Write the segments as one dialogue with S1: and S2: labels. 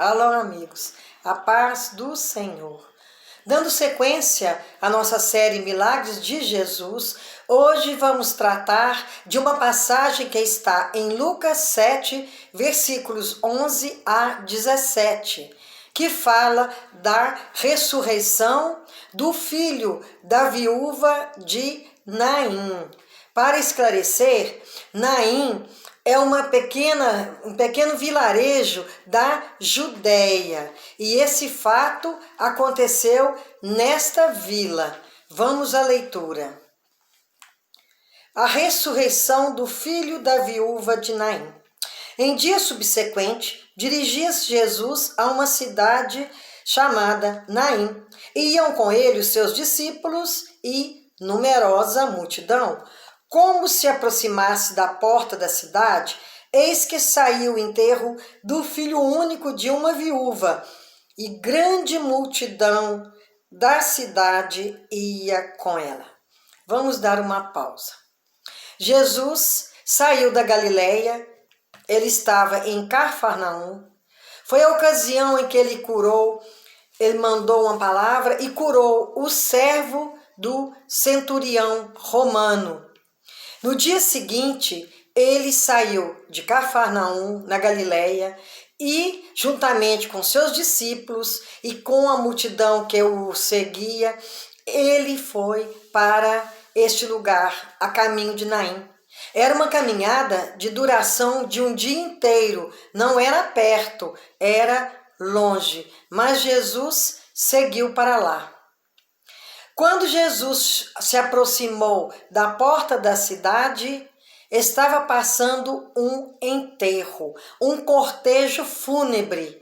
S1: Alô, amigos, a paz do Senhor. Dando sequência à nossa série Milagres de Jesus, hoje vamos tratar de uma passagem que está em Lucas 7, versículos 11 a 17, que fala da ressurreição do filho da viúva de Naim. Para esclarecer, Naim é um pequeno vilarejo da Judéia, e esse fato aconteceu nesta vila. Vamos à leitura. A ressurreição do filho da viúva de Naim. Em dia subsequente, dirigia-se Jesus a uma cidade chamada Naim, e iam com ele os seus discípulos e numerosa multidão. Como se aproximasse da porta da cidade, eis que saiu o enterro do filho único de uma viúva, e grande multidão da cidade ia com ela. Vamos dar uma pausa. Jesus saiu da Galileia, ele estava em Cafarnaum. Foi a ocasião em que ele mandou uma palavra e curou o servo do centurião romano. No dia seguinte, ele saiu de Cafarnaum, na Galileia, e, juntamente com seus discípulos e com a multidão que o seguia, ele foi para este lugar, a caminho de Naim. Era uma caminhada de duração de um dia inteiro, não era perto, era longe, mas Jesus seguiu para lá. Quando Jesus se aproximou da porta da cidade, estava passando um enterro, um cortejo fúnebre.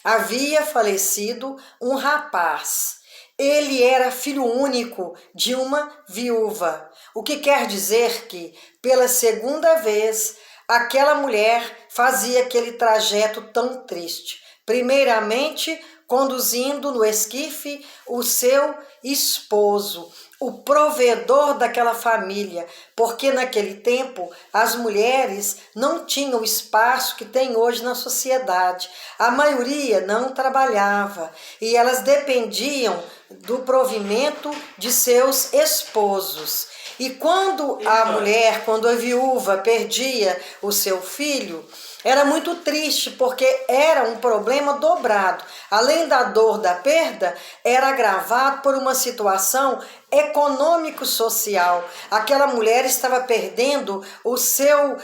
S1: Havia falecido um rapaz. Ele era filho único de uma viúva, o que quer dizer que, pela segunda vez, aquela mulher fazia aquele trajeto tão triste. Primeiramente, conduzindo no esquife o seu esposo, o provedor daquela família, porque naquele tempo as mulheres não tinham o espaço que tem hoje na sociedade. A maioria não trabalhava e elas dependiam do provimento de seus esposos. E quando a viúva perdia o seu filho, era muito triste, porque era um problema dobrado. Além da dor da perda, era agravado por uma situação econômico-social. Aquela mulher estava perdendo o seu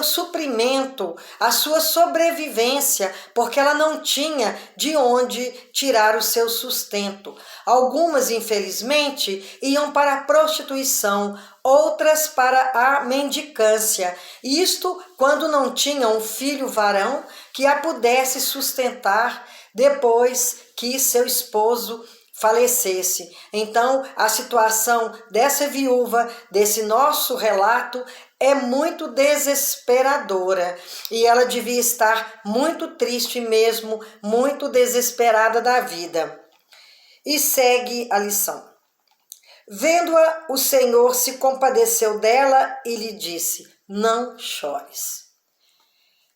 S1: suprimento, a sua sobrevivência, porque ela não tinha de onde tirar o seu sustento. Algumas, infelizmente, iam para a prostituição, outras para a mendicância. Isto quando não tinha um filho varão que a pudesse sustentar depois que seu esposo falecesse. Então, a situação dessa viúva, desse nosso relato, é muito desesperadora, e ela devia estar muito triste mesmo, muito desesperada da vida. E segue a lição. Vendo-a, o Senhor se compadeceu dela e lhe disse: não chores.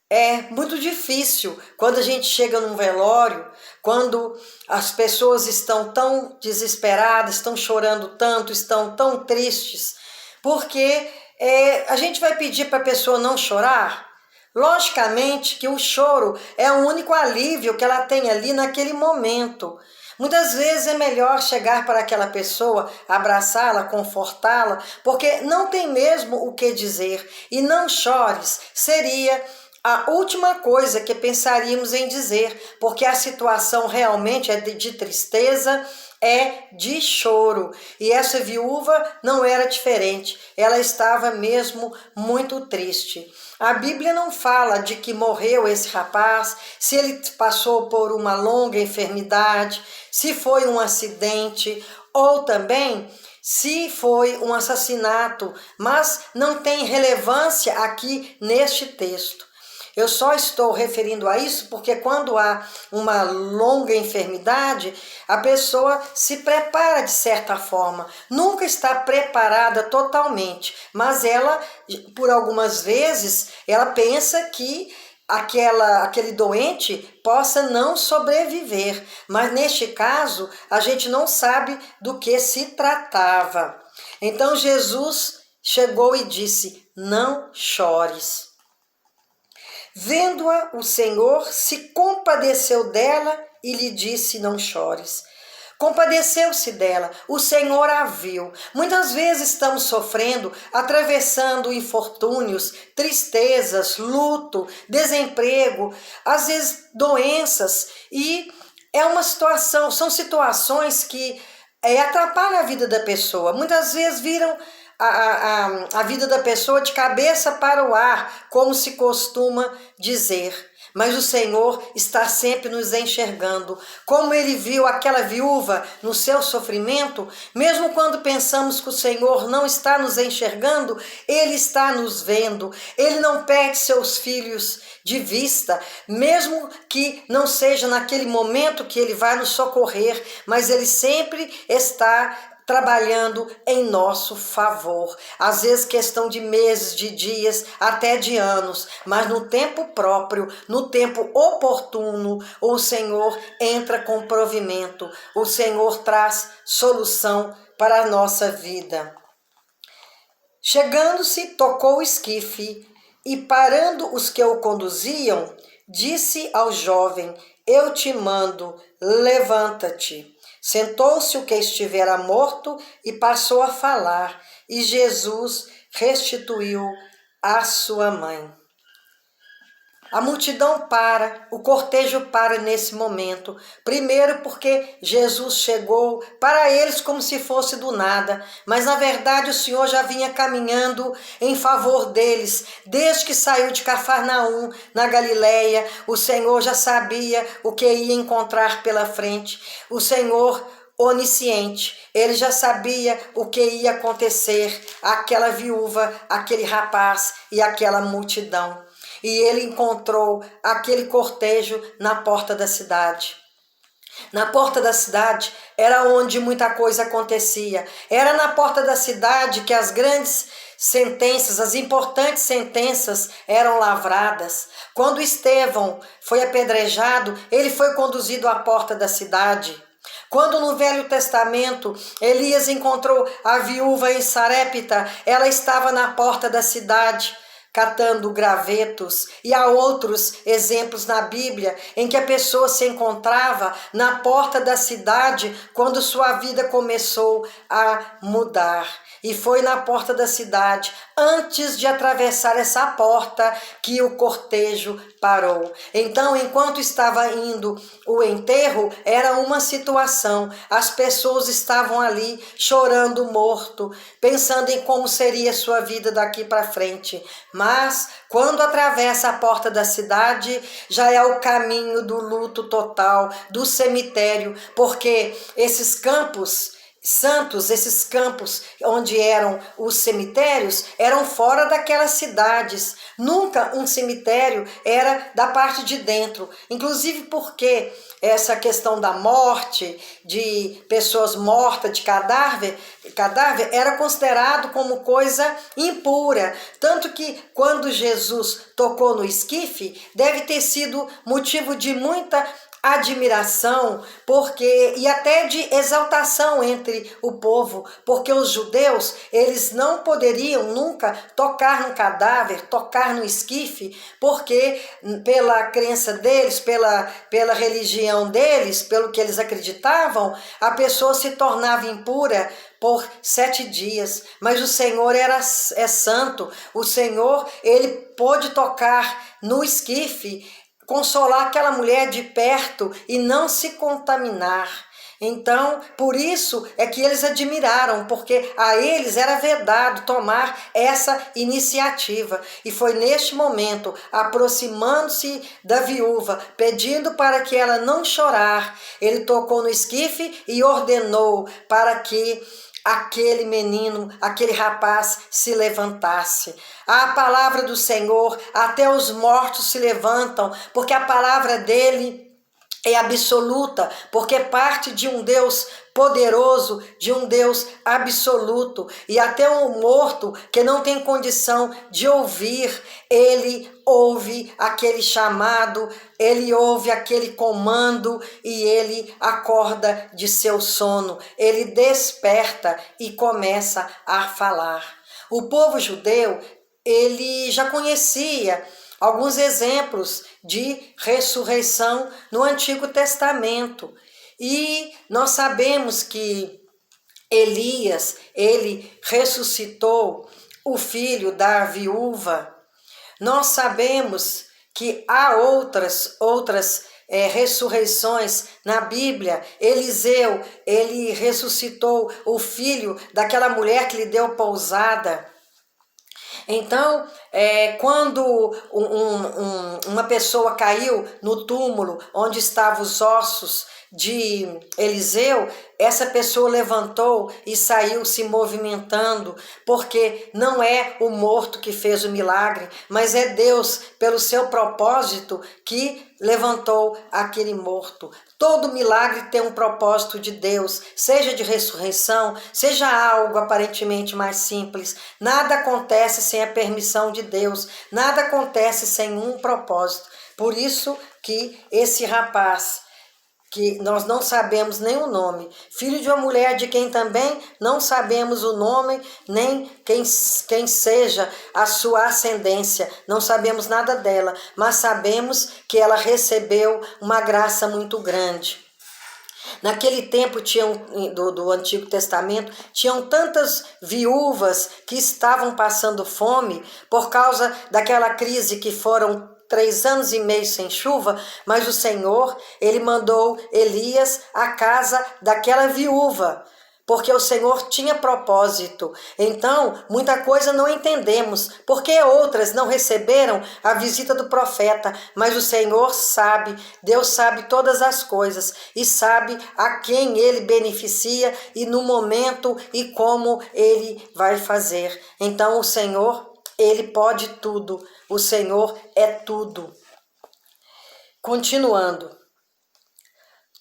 S1: É muito difícil quando a gente chega num velório, quando as pessoas estão tão desesperadas, estão chorando tanto, estão tão tristes, porque a gente vai pedir para a pessoa não chorar? Logicamente que o choro é o único alívio que ela tem ali naquele momento. Muitas vezes é melhor chegar para aquela pessoa, abraçá-la, confortá-la, porque não tem mesmo o que dizer. E não chores seria a última coisa que pensaríamos em dizer, porque a situação realmente é de tristeza, é de choro. E essa viúva não era diferente, ela estava mesmo muito triste. A Bíblia não fala de que morreu esse rapaz, se ele passou por uma longa enfermidade, se foi um acidente ou também se foi um assassinato, mas não tem relevância aqui neste texto. Eu só estou referindo a isso porque quando há uma longa enfermidade, a pessoa se prepara de certa forma. Nunca está preparada totalmente, mas ela, por algumas vezes, ela pensa que aquele doente possa não sobreviver. Mas neste caso, a gente não sabe do que se tratava. Então Jesus chegou e disse: não chores. Vendo-a, o Senhor se compadeceu dela e lhe disse: não chores. Compadeceu-se dela, o Senhor a viu. Muitas vezes estamos sofrendo, atravessando infortúnios, tristezas, luto, desemprego, às vezes doenças, e são situações que atrapalham a vida da pessoa. Muitas vezes viram a vida da pessoa de cabeça para o ar, como se costuma dizer. Mas o Senhor está sempre nos enxergando. Como Ele viu aquela viúva no seu sofrimento, mesmo quando pensamos que o Senhor não está nos enxergando, Ele está nos vendo. Ele não perde seus filhos de vista, mesmo que não seja naquele momento que Ele vai nos socorrer, mas Ele sempre está trabalhando em nosso favor. Às vezes questão de meses, de dias, até de anos, mas no tempo próprio, no tempo oportuno, o Senhor entra com provimento, o Senhor traz solução para a nossa vida. Chegando-se, tocou o esquife e, parando os que o conduziam, disse ao jovem: eu te mando, levanta-te. Sentou-se o que estivera morto e passou a falar, e Jesus restituiu a sua mãe. A multidão para, o cortejo para nesse momento. Primeiro porque Jesus chegou para eles como se fosse do nada, mas na verdade o Senhor já vinha caminhando em favor deles. Desde que saiu de Cafarnaum, na Galileia, o Senhor já sabia o que ia encontrar pela frente. O Senhor onisciente, ele já sabia o que ia acontecer, aquela viúva, aquele rapaz e aquela multidão. E ele encontrou aquele cortejo na porta da cidade. Na porta da cidade era onde muita coisa acontecia. Era na porta da cidade que as grandes sentenças, as importantes sentenças eram lavradas. Quando Estevão foi apedrejado, ele foi conduzido à porta da cidade. Quando no Velho Testamento Elias encontrou a viúva em Sarepta, ela estava na porta da cidade, catando gravetos, e há outros exemplos na Bíblia em que a pessoa se encontrava na porta da cidade quando sua vida começou a mudar. E foi na porta da cidade, antes de atravessar essa porta, que o cortejo parou. Então, enquanto estava indo o enterro, era uma situação. As pessoas estavam ali chorando morto, pensando em como seria sua vida daqui para frente. Mas, quando atravessa a porta da cidade, já é o caminho do luto total, do cemitério, porque esses campos santos, esses campos onde eram os cemitérios, eram fora daquelas cidades. Nunca um cemitério era da parte de dentro, inclusive porque essa questão da morte, de pessoas mortas, de cadáver era considerado como coisa impura. Tanto que quando Jesus tocou no esquife, deve ter sido motivo de muita admiração, e até de exaltação entre o povo, porque os judeus, eles não poderiam nunca tocar no cadáver, tocar no esquife, porque pela crença deles, pela religião deles, pelo que eles acreditavam, a pessoa se tornava impura por 7 dias. Mas o Senhor é santo, o Senhor, ele pôde tocar no esquife, consolar aquela mulher de perto e não se contaminar. Então, por isso é que eles admiraram, porque a eles era vedado tomar essa iniciativa. E foi neste momento, aproximando-se da viúva, pedindo para que ela não chorar, ele tocou no esquife e ordenou para que aquele menino, aquele rapaz se levantasse. A palavra do Senhor, até os mortos se levantam, porque a palavra dele é absoluta, porque parte de um Deus poderoso, de um Deus absoluto, e até um morto que não tem condição de ouvir ele ouve aquele chamado, ele ouve aquele comando e ele acorda de seu sono, ele desperta e começa a falar. O povo judeu, ele já conhecia alguns exemplos de ressurreição no Antigo Testamento. E nós sabemos que Elias, ele ressuscitou o filho da viúva. Nós sabemos que há outras ressurreições na Bíblia. Eliseu, ele ressuscitou o filho daquela mulher que lhe deu pousada. Então, quando uma pessoa caiu no túmulo onde estavam os ossos de Eliseu, essa pessoa levantou e saiu se movimentando, porque não é o morto que fez o milagre, mas é Deus, pelo seu propósito, que levantou aquele morto. Todo milagre tem um propósito de Deus, seja de ressurreição, seja algo aparentemente mais simples. Nada acontece sem a permissão de Deus, nada acontece sem um propósito. Por isso que esse rapaz, que nós não sabemos nem o nome, filho de uma mulher de quem também não sabemos o nome, nem quem seja a sua ascendência, não sabemos nada dela, mas sabemos que ela recebeu uma graça muito grande. Naquele tempo do Antigo Testamento, tinham tantas viúvas que estavam passando fome por causa daquela crise que foram 3 anos e meio sem chuva, mas o Senhor, ele mandou Elias à casa daquela viúva, porque o Senhor tinha propósito. Então, muita coisa não entendemos, porque outras não receberam a visita do profeta, mas o Senhor sabe, Deus sabe todas as coisas e sabe a quem ele beneficia e no momento e como ele vai fazer. Então, o Senhor, ele pode tudo, o Senhor é tudo. Continuando.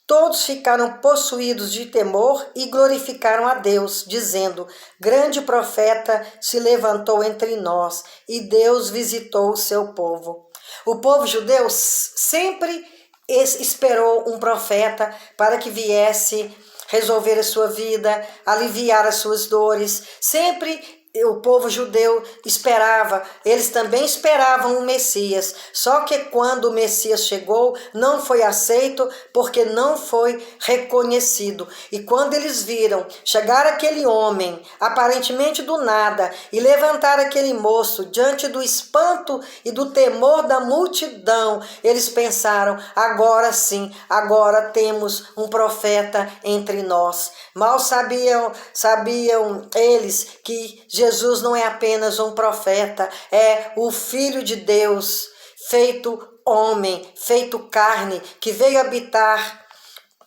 S1: Todos ficaram possuídos de temor e glorificaram a Deus, dizendo: grande profeta se levantou entre nós e Deus visitou o seu povo. O povo judeu sempre esperou um profeta para que viesse resolver a sua vida, aliviar as suas dores. Sempre o povo judeu esperava, eles também esperavam o Messias, só que quando o Messias chegou, não foi aceito porque não foi reconhecido. E quando eles viram chegar aquele homem, aparentemente do nada, e levantar aquele moço diante do espanto e do temor da multidão, eles pensaram: agora sim, agora temos um profeta entre nós. Mal sabiam eles que Jesus não é apenas um profeta, é o Filho de Deus, feito homem, feito carne, que veio habitar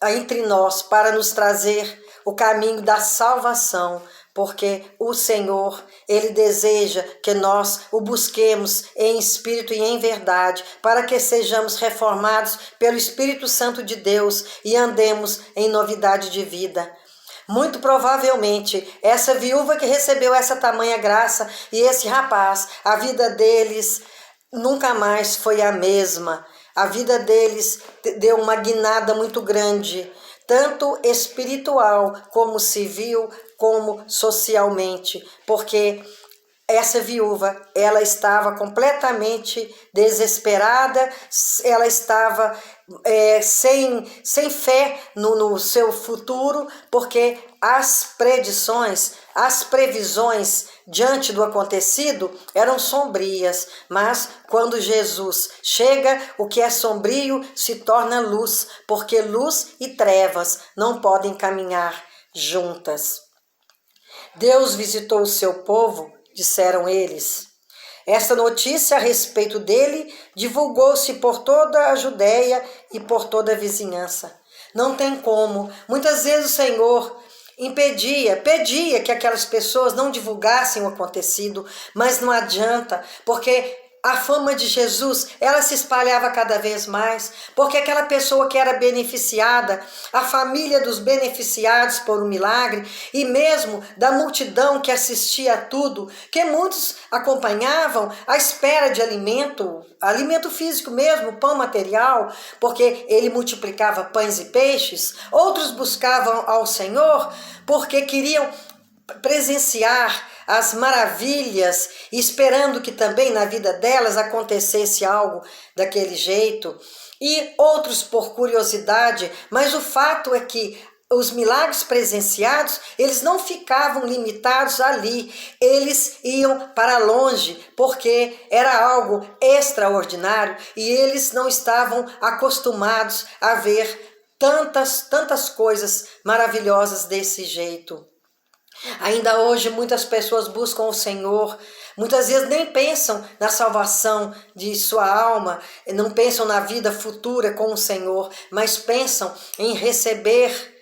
S1: entre nós para nos trazer o caminho da salvação, porque o Senhor, ele deseja que nós o busquemos em espírito e em verdade, para que sejamos reformados pelo Espírito Santo de Deus e andemos em novidade de vida. Muito provavelmente, essa viúva que recebeu essa tamanha graça e esse rapaz, a vida deles nunca mais foi a mesma. A vida deles deu uma guinada muito grande, tanto espiritual como civil, como socialmente, porque essa viúva, ela estava completamente desesperada, ela estava sem fé no seu futuro, porque as predições, as previsões diante do acontecido eram sombrias, mas quando Jesus chega, o que é sombrio se torna luz, porque luz e trevas não podem caminhar juntas. Deus visitou o seu povo, disseram eles. Esta notícia a respeito dele divulgou-se por toda a Judéia e por toda a vizinhança. Não tem como. Muitas vezes o Senhor pedia que aquelas pessoas não divulgassem o acontecido, mas não adianta, porque a fama de Jesus, ela se espalhava cada vez mais, porque aquela pessoa que era beneficiada, a família dos beneficiados por um milagre, e mesmo da multidão que assistia a tudo, que muitos acompanhavam à espera de alimento físico mesmo, pão material, porque ele multiplicava pães e peixes. Outros buscavam ao Senhor porque queriam presenciar as maravilhas, esperando que também na vida delas acontecesse algo daquele jeito, e outros por curiosidade, mas o fato é que os milagres presenciados, eles não ficavam limitados ali, eles iam para longe, porque era algo extraordinário e eles não estavam acostumados a ver tantas coisas maravilhosas desse jeito. Ainda hoje muitas pessoas buscam o Senhor, muitas vezes nem pensam na salvação de sua alma, não pensam na vida futura com o Senhor, mas pensam em receber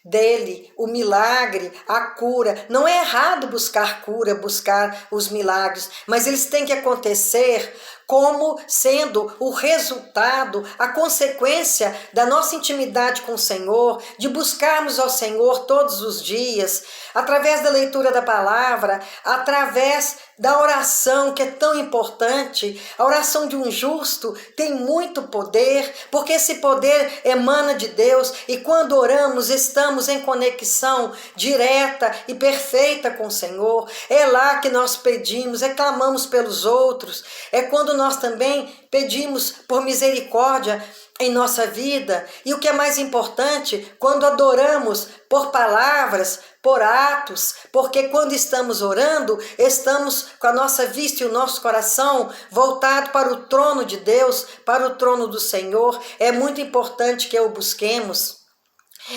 S1: dele o milagre, a cura. Não é errado buscar cura, buscar os milagres, mas eles têm que acontecer como sendo o resultado, a consequência da nossa intimidade com o Senhor, de buscarmos ao Senhor todos os dias, através da leitura da palavra, através da oração, que é tão importante. A oração de um justo tem muito poder, porque esse poder emana de Deus, e quando oramos estamos em conexão direta e perfeita com o Senhor. É lá que nós pedimos, clamamos pelos outros, é quando nós também pedimos por misericórdia em nossa vida. E o que é mais importante, quando adoramos por palavras, por atos, porque quando estamos orando, estamos com a nossa vista e o nosso coração voltado para o trono de Deus, para o trono do Senhor. É muito importante que o busquemos.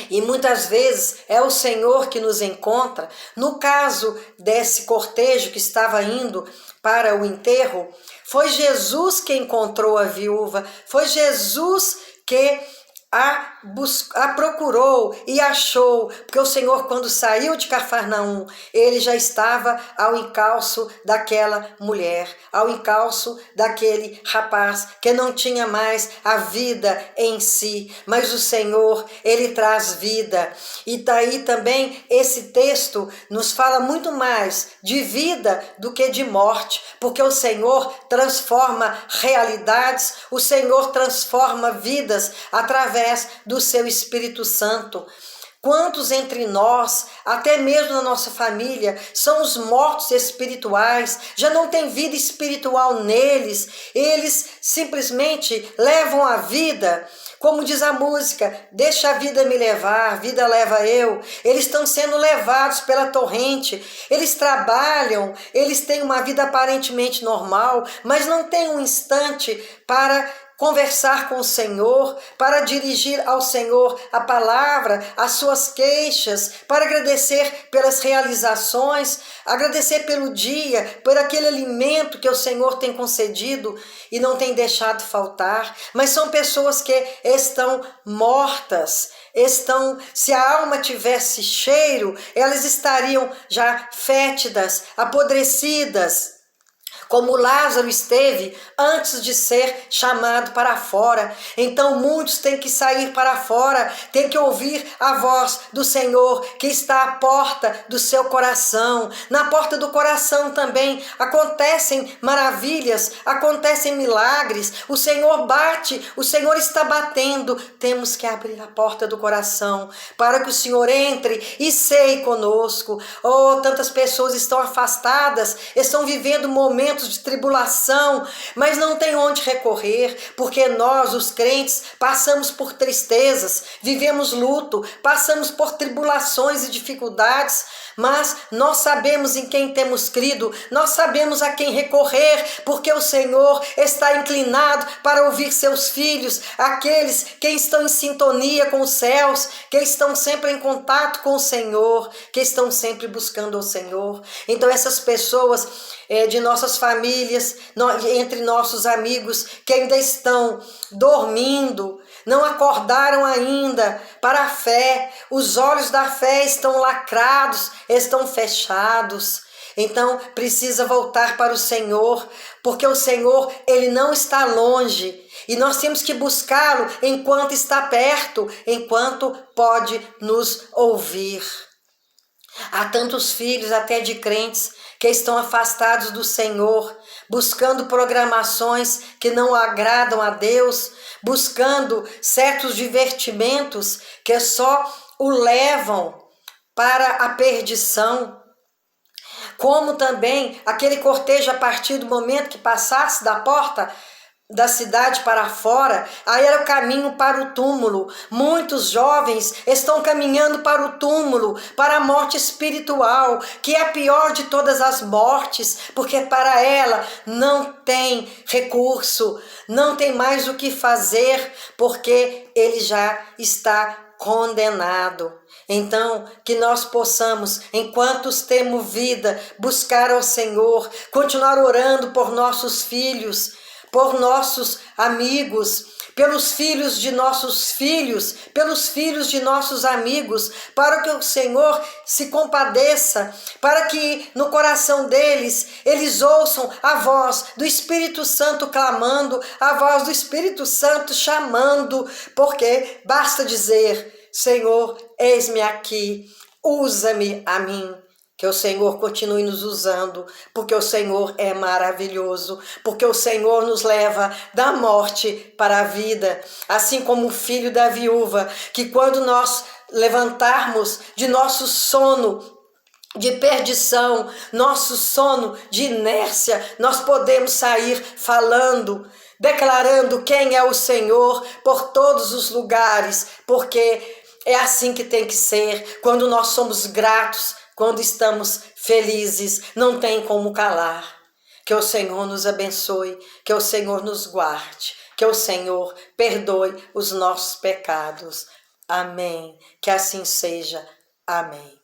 S1: E muitas vezes é o Senhor que nos encontra. No caso desse cortejo que estava indo para o enterro, foi Jesus que encontrou a viúva, foi Jesus que a procurou e achou, porque o Senhor, quando saiu de Cafarnaum, ele já estava ao encalço daquela mulher, ao encalço daquele rapaz que não tinha mais a vida em si, mas o Senhor, ele traz vida. E daí também esse texto nos fala muito mais de vida do que de morte, porque o Senhor transforma realidades, o Senhor transforma vidas através do seu Espírito Santo. Quantos entre nós, até mesmo na nossa família, são os mortos espirituais, já não tem vida espiritual neles, eles simplesmente levam a vida, como diz a música, deixa a vida me levar, vida leva eu. Eles estão sendo levados pela torrente, eles trabalham, eles têm uma vida aparentemente normal, mas não tem um instante para conversar com o Senhor, para dirigir ao Senhor a palavra, as suas queixas, para agradecer pelas realizações, agradecer pelo dia, por aquele alimento que o Senhor tem concedido e não tem deixado faltar. Mas são pessoas que estão mortas, se a alma tivesse cheiro, elas estariam já fétidas, apodrecidas, como Lázaro esteve antes de ser chamado para fora. Então muitos têm que sair para fora, têm que ouvir a voz do Senhor que está à porta do seu coração. Na porta do coração também acontecem maravilhas, acontecem milagres. O Senhor bate, o Senhor está batendo. Temos que abrir a porta do coração para que o Senhor entre e ceie conosco. Oh, tantas pessoas estão afastadas, estão vivendo momentos de tribulação, mas não tem onde recorrer, porque nós, os crentes, passamos por tristezas, vivemos luto, passamos por tribulações e dificuldades, mas nós sabemos em quem temos crido, nós sabemos a quem recorrer, porque o Senhor está inclinado para ouvir seus filhos, aqueles que estão em sintonia com os céus, que estão sempre em contato com o Senhor, que estão sempre buscando o Senhor. Então essas pessoas de nossas famílias, entre nossos amigos que ainda estão dormindo, não acordaram ainda para a fé, os olhos da fé estão lacrados, estão fechados. Então precisa voltar para o Senhor, porque o Senhor, Ele não está longe. E nós temos que buscá-lo enquanto está perto, enquanto pode nos ouvir. Há tantos filhos, até de crentes, que estão afastados do Senhor, buscando programações que não agradam a Deus, buscando certos divertimentos que só o levam para a perdição. Como também aquele cortejo, a partir do momento que passasse da porta da cidade para fora, aí era o caminho para o túmulo. Muitos jovens estão caminhando para o túmulo, para a morte espiritual, que é a pior de todas as mortes, porque para ela não tem recurso, não tem mais o que fazer, porque ele já está condenado. Então, que nós possamos, enquanto temos vida, buscar ao Senhor, continuar orando por nossos filhos, por nossos amigos, pelos filhos de nossos filhos, pelos filhos de nossos amigos, para que o Senhor se compadeça, para que no coração deles, eles ouçam a voz do Espírito Santo clamando, a voz do Espírito Santo chamando, porque basta dizer: Senhor, eis-me aqui, usa-me a mim. Que o Senhor continue nos usando, porque o Senhor é maravilhoso, porque o Senhor nos leva da morte para a vida, assim como o filho da viúva, que quando nós levantarmos de nosso sono de perdição, nosso sono de inércia, nós podemos sair falando, declarando quem é o Senhor por todos os lugares, porque é assim que tem que ser, quando nós somos gratos, quando estamos felizes, não tem como calar. Que o Senhor nos abençoe, que o Senhor nos guarde, que o Senhor perdoe os nossos pecados. Amém. Que assim seja. Amém.